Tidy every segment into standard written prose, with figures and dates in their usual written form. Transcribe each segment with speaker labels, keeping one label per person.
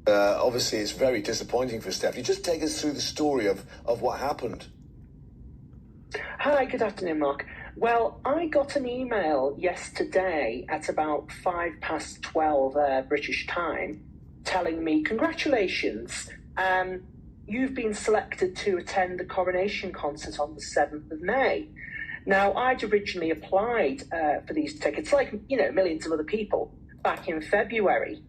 Speaker 1: Obviously, it's very disappointing for Stephanie. Just take us through the story of what happened.
Speaker 2: Hi, good afternoon, Mark. Well, I got an email yesterday at about 12:05 British time telling me, congratulations, you've been selected to attend the Coronation Concert on the 7th of May. Now, I'd originally applied for these tickets, like, millions of other people, back in February.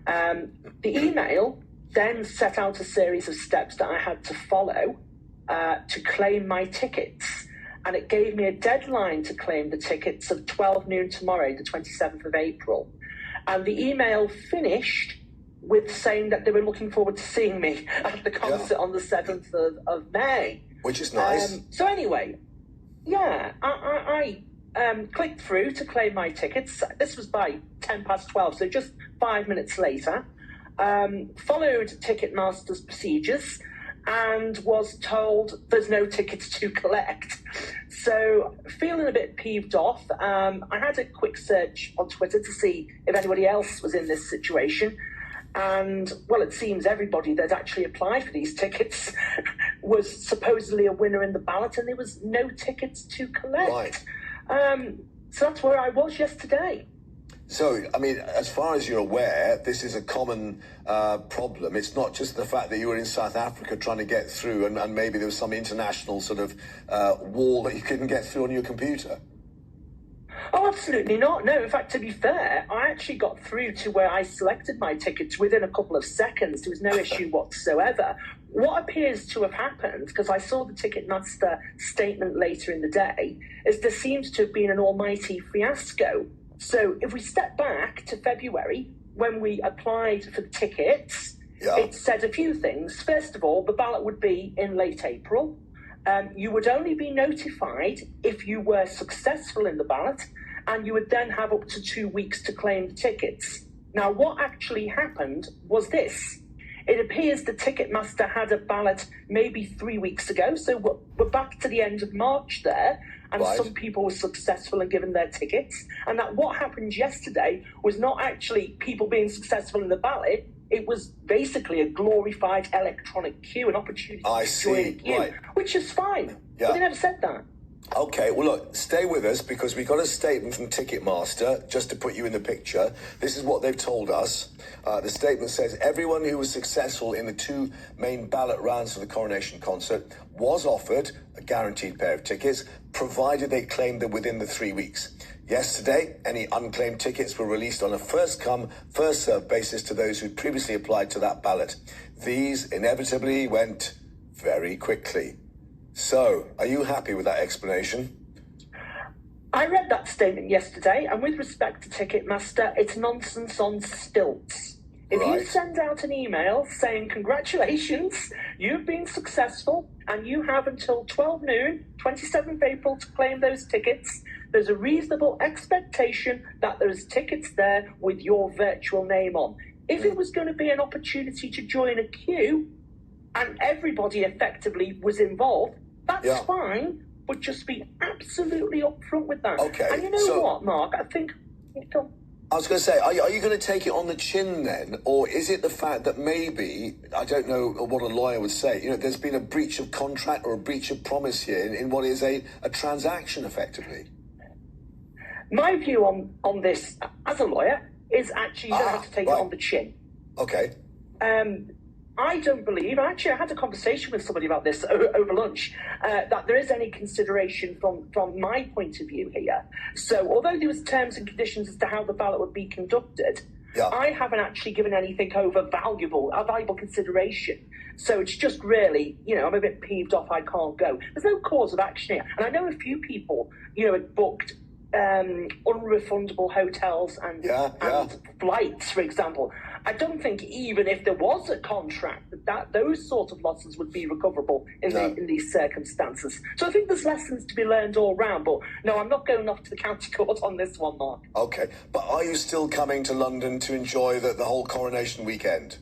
Speaker 2: The email then set out a series of steps that I had to follow to claim my tickets. And it gave me a deadline to claim the tickets of 12 noon tomorrow, the 27th of April. And the email finished with saying that they were looking forward to seeing me at the concert on the 7th of May.
Speaker 1: Which is nice.
Speaker 2: So anyway, I clicked through to claim my tickets. This was by 12:10, so just 5 minutes later. Followed Ticketmaster's procedures and was told there's no tickets to collect. So feeling a bit peeved off, I had a quick search on Twitter to see if anybody else was in this situation. And, well, it seems everybody that actually applied for these tickets was supposedly a winner in the ballot, and there was no tickets to collect.
Speaker 1: Right.
Speaker 2: So that's where I was yesterday.
Speaker 1: So, I mean, as far as you're aware, this is a common problem. It's not just the fact that you were in South Africa trying to get through and maybe there was some international sort of wall that you couldn't get through on your computer.
Speaker 2: Oh, absolutely not. No, in fact, to be fair, I actually got through to where I selected my tickets within a couple of seconds. There was no issue whatsoever. What appears to have happened, because I saw the Ticketmaster statement later in the day, is there seems to have been an almighty fiasco. So if we step back to February, when we applied for the tickets, it said a few things. First of all, the ballot would be in late April. You would only be notified if you were successful in the ballot, and you would then have up to 2 weeks to claim the tickets. Now, what actually happened was this. It appears the Ticketmaster had a ballot maybe 3 weeks ago, so we're back to the end of March there, and some people were successful and given their tickets. And that what happened yesterday was not actually people being successful in the ballot. It was basically a glorified electronic queue, an opportunity to join a queue, which is fine. But they never said that.
Speaker 1: Okay, well, look, stay with us because we got a statement from Ticketmaster just to put you in the picture. This is what they've told us. The statement says, everyone who was successful in the 2 main ballot rounds for the Coronation Concert was offered a guaranteed pair of tickets, provided they claimed them within the 3 weeks. Yesterday, any unclaimed tickets were released on a first-come, first-served basis to those who previously applied to that ballot. These inevitably went very quickly. So, are you happy with that explanation?
Speaker 2: I read that statement yesterday, and with respect to Ticketmaster, it's nonsense on stilts. If you send out an email saying, congratulations, you've been successful, and you have until 12 noon, 27th April, to claim those tickets, there's a reasonable expectation that there's tickets there with your virtual name on. If it was going to be an opportunity to join a queue, and everybody effectively was involved, that's fine, but just be absolutely upfront with that.
Speaker 1: Okay.
Speaker 2: And you know what, Mark? I think...
Speaker 1: I was going to say, are you going to take it on the chin then? Or is it the fact that maybe, I don't know what a lawyer would say, there's been a breach of contract or a breach of promise here in what is a transaction, effectively?
Speaker 2: My view on this, as a lawyer, is actually you don't have to take it on the chin.
Speaker 1: Okay.
Speaker 2: I don't believe, actually I had a conversation with somebody about this over lunch, that there is any consideration from my point of view here. So although there was terms and conditions as to how the ballot would be conducted, I haven't actually given anything over valuable consideration. So it's just really, I'm a bit peeved off I can't go. There's no cause of action here. And I know a few people, had booked unrefundable hotels and flights, for example. I don't think even if there was a contract that those sort of losses would be recoverable in these circumstances. So I think there's lessons to be learned all round. But no, I'm not going off to the county court on this one, Mark.
Speaker 1: Okay, but are you still coming to London to enjoy the whole coronation weekend?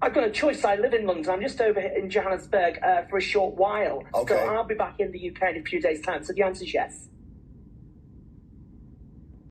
Speaker 2: I've got a choice. I live in London. I'm just over here in Johannesburg for a short while.
Speaker 1: Okay.
Speaker 2: So I'll be back in the UK in a few days' time. So the answer is yes.